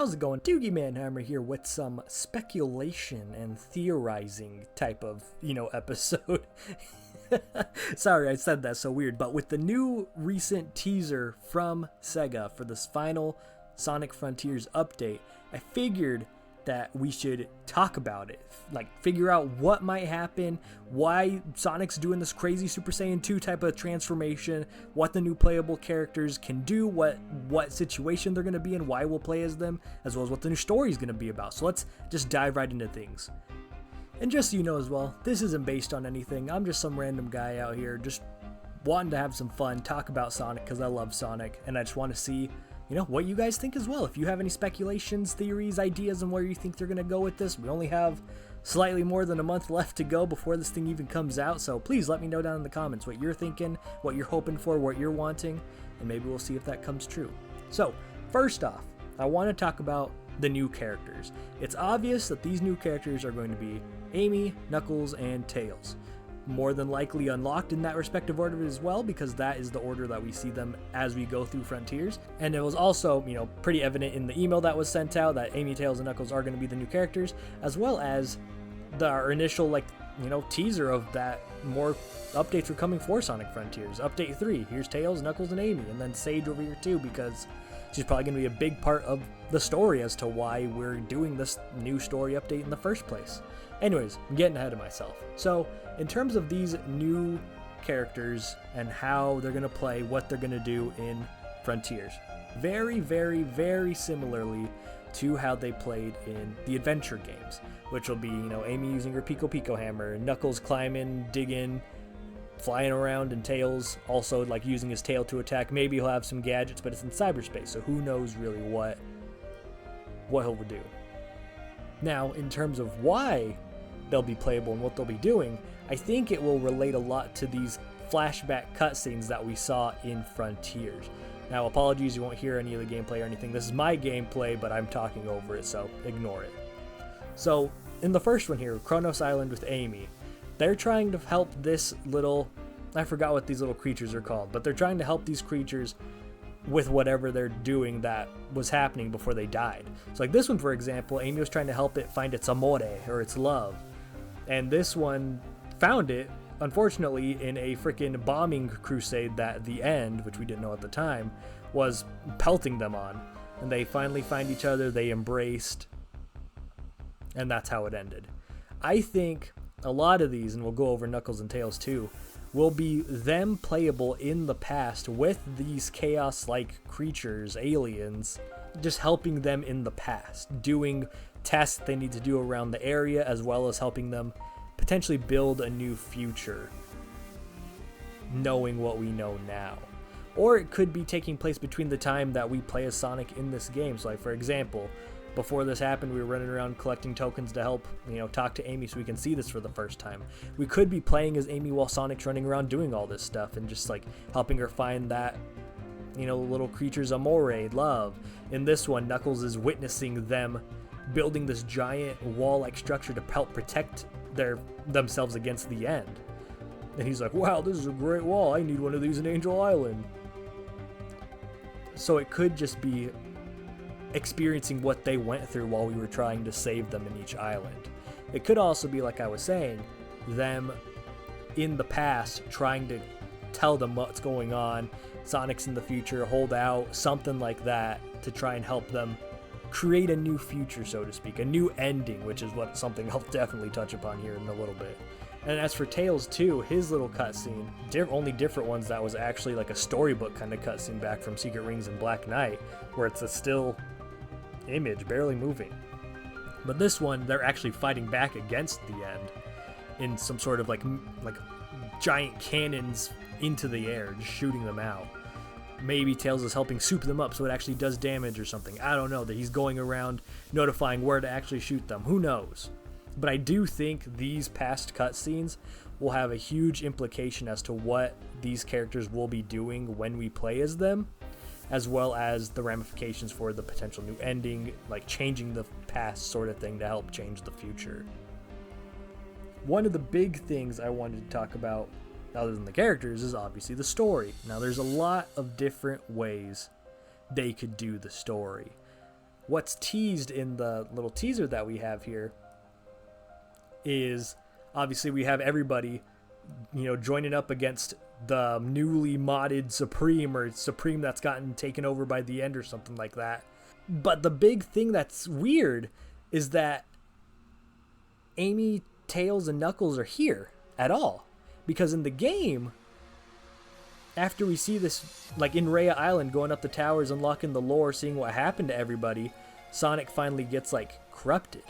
How's it going? Doogie Manhammer here with some speculation and theorizing type of, episode. Sorry, I said that so weird, but with the new recent teaser from Sega for this final Sonic Frontiers update, I figured that we should talk about it. Like, figure out what might happen, why Sonic's doing this crazy Super Saiyan 2 type of transformation, what the new playable characters can do, what situation they're going to be in, why we'll play as them, as well as what the new story is going to be about. So let's just dive right into things. And just so you know as well, this isn't based on anything. I'm just some random guy out here just wanting to have some fun, talk about Sonic because I love Sonic, and I just want to see what you guys think as well. If you have any speculations, theories, ideas on where you think they're going to go with this, we only have slightly more than a month left to go before this thing even comes out, so please let me know down in the comments what you're thinking, what you're hoping for, what you're wanting, and maybe we'll see if that comes true. So, first off, I want to talk about the new characters. It's obvious that these new characters are going to be Amy, Knuckles, and Tails. More than likely unlocked in that respective order as well, because that is the order that we see them as we go through Frontiers. And it was also, pretty evident in the email that was sent out that Amy, Tails, and Knuckles are going to be the new characters, as well as our initial, teaser of that more updates were coming for Sonic Frontiers. Update 3, here's Tails, Knuckles, and Amy, and then Sage over here too, because she's probably going to be a big part of the story as to why we're doing this new story update in the first place. Anyways, I'm getting ahead of myself. So, in terms of these new characters and how they're going to play, what they're going to do in Frontiers, very, very, very similarly to how they played in the adventure games, which will be, Amy using her Pico Pico hammer, Knuckles climbing, digging, flying around, and Tails also using his tail to attack. Maybe he'll have some gadgets, but it's in cyberspace, so who knows really what he'll do. Now, in terms of why they'll be playable and what they'll be doing, I think it will relate a lot to these flashback cutscenes that we saw in Frontiers. Now, apologies, you won't hear any of the gameplay or anything. This is my gameplay, but I'm talking over it, so ignore it. So, in the first one here, Kronos Island with Amy, they're trying to help this little, I forgot what these little creatures are called, but they're trying to help these creatures with whatever they're doing that was happening before they died. So this one, for example, Amy was trying to help it find its amore, or its love. And this one found it, unfortunately, in a freaking bombing crusade that at the end, which we didn't know at the time, was pelting them on. And they finally find each other, they embraced, and that's how it ended. I think a lot of these, and we'll go over Knuckles and Tails too, will be them playable in the past with these chaos-like creatures, aliens, just helping them in the past, doing tests they need to do around the area, as well as helping them potentially build a new future, knowing what we know now. Or it could be taking place between the time that we play as Sonic in this game. So for example, before this happened, we were running around collecting tokens to help, talk to Amy so we can see this for the first time. We could be playing as Amy while Sonic's running around doing all this stuff and just helping her find that, little creature's amore, love. In this one, Knuckles is witnessing them building this giant wall-like structure to help protect themselves against the end. And he's like, wow, this is a great wall. I need one of these in Angel Island. So it could just be experiencing what they went through while we were trying to save them in each island. It could also be, like I was saying, them in the past trying to tell them what's going on, Sonic's in the future, hold out, something like that, to try and help them create a new future, so to speak, a new ending, which is something I'll definitely touch upon here in a little bit. And as for Tails too, his little cutscene, only different ones, that was actually like a storybook kind of cutscene back from Secret Rings and Black Knight, where it's a still image, barely moving. But this one, they're actually fighting back against the end in some sort of like giant cannons into the air, just shooting them out. Maybe Tails is helping soup them up so it actually does damage or something. I don't know, that he's going around notifying where to actually shoot them. Who knows? But I do think these past cutscenes will have a huge implication as to what these characters will be doing when we play as them, as well as the ramifications for the potential new ending, like changing the past sort of thing to help change the future. One of the big things I wanted to talk about, other than the characters, is obviously the story. Now, there's a lot of different ways they could do the story. what's teased in the little teaser that we have here is obviously we have everybody, joining up against the newly modded Supreme, or Supreme that's gotten taken over by the End or something like that. But the big thing that's weird is that Amy, Tails, and Knuckles are here at all. Because in the game, after we see this, like in Rhea Island, going up the towers, unlocking the lore, seeing what happened to everybody, Sonic finally gets, like, corrupted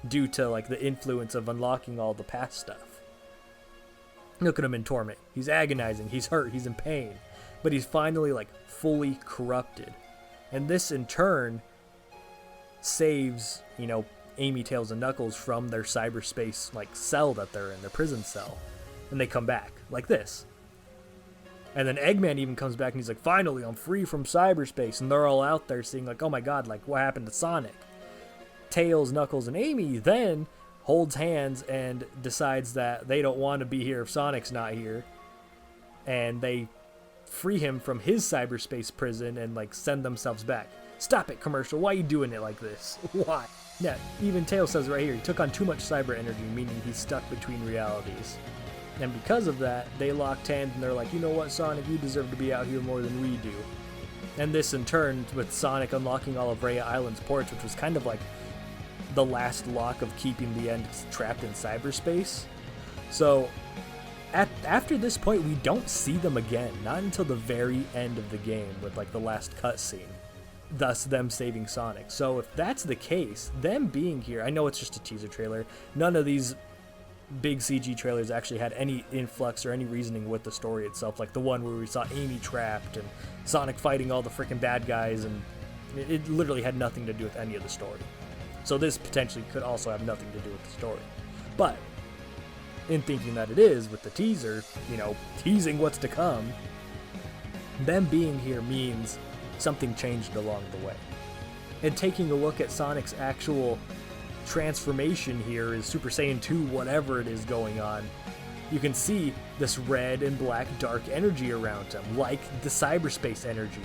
due to, like, the influence of unlocking all the past stuff. Look at him in torment. He's agonizing. He's hurt. He's in pain. But he's finally, like, fully corrupted. And this, in turn, saves, Amy, Tails, and Knuckles from their cyberspace, like, cell that they're in, their prison cell. And they come back, like this. And then Eggman even comes back and he's like, finally, I'm free from cyberspace. And they're all out there seeing, like, oh my god, like, what happened to Sonic? Tails, Knuckles, and Amy then holds hands and decides that they don't want to be here if Sonic's not here. And they free him from his cyberspace prison and, like, send themselves back. Stop it, commercial. Why are you doing it like this? Why? Yeah, even Tails says right here, he took on too much cyber energy, meaning he's stuck between realities. And because of that, they locked hands and they're like, you know what, Sonic, you deserve to be out here more than we do. And this in turn, with Sonic unlocking all of Rhea Island's ports, which was kind of like the last lock of keeping the End trapped in cyberspace. So after this point, we don't see them again, not until the very end of the game with, like, the last cutscene, thus them saving Sonic. So if that's the case, them being here, I know it's just a teaser trailer, none of these big CG trailers actually had any influx or any reasoning with the story itself, like the one where we saw Amy trapped and Sonic fighting all the freaking bad guys, and it literally had nothing to do with any of the story. So this potentially could also have nothing to do with the story. But in thinking that it is, with the teaser, teasing what's to come, them being here means something changed along the way. And taking a look at Sonic's actual transformation here is Super Saiyan 2, whatever it is going on, you can see this red and black dark energy around him, like the cyberspace energy.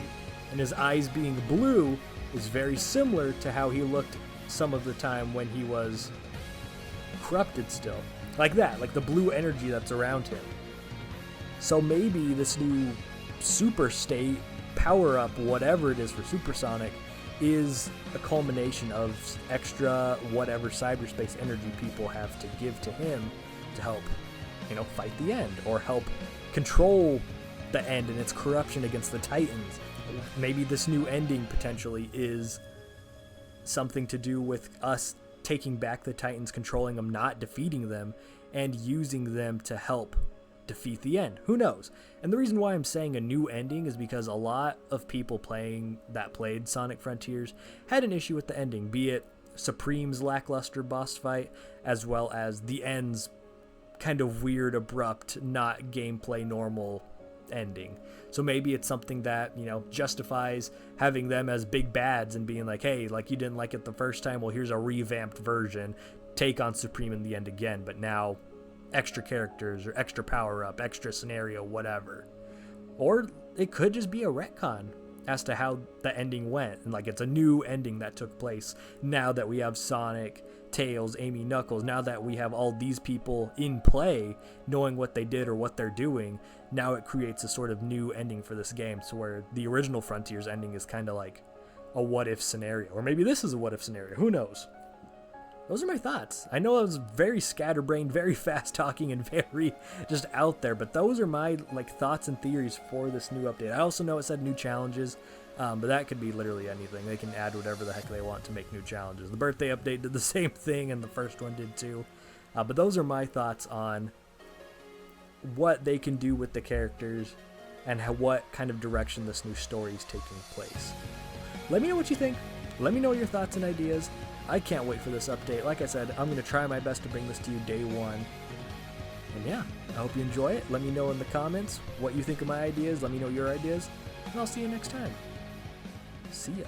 And his eyes being blue is very similar to how he looked some of the time when he was corrupted still. Like that, like the blue energy that's around him. So maybe this new super state, power up, whatever it is for Supersonic, is a culmination of extra whatever cyberspace energy people have to give to him to help, fight the End, or help control the End and its corruption against the Titans. Maybe this new ending potentially is something to do with us taking back the Titans, controlling them, not defeating them, and using them to help defeat the End. Who knows? And the reason why I'm saying a new ending is because a lot of people played Sonic Frontiers had an issue with the ending, be it Supreme's lackluster boss fight, as well as the End's kind of weird, abrupt, not gameplay normal ending. So maybe it's something that, justifies having them as big bads and being like, hey, like, you didn't like it the first time, well, here's a revamped version, take on Supreme in the End again, but now extra characters or extra power up, extra scenario, whatever. Or it could just be a retcon as to how the ending went, and like it's a new ending that took place now that we have Sonic, Tails, Amy, Knuckles. Now that we have all these people in play, knowing what they did or what they're doing, now it creates a sort of new ending for this game, so where the original Frontiers ending is kind of like a what if scenario, or maybe this is a what if scenario, who knows. Those are my thoughts. I know I was very scatterbrained, very fast talking, and very just out there, but those are my thoughts and theories for this new update. I also know it said new challenges, but that could be literally anything. They can add whatever the heck they want to make new challenges. The birthday update did the same thing, and the first one did too. But those are my thoughts on what they can do with the characters and what kind of direction this new story is taking place. Let me know what you think. Let me know your thoughts and ideas. I can't wait for this update. Like I said, I'm going to try my best to bring this to you day one. And yeah, I hope you enjoy it. Let me know in the comments what you think of my ideas. Let me know your ideas. And I'll see you next time. See ya.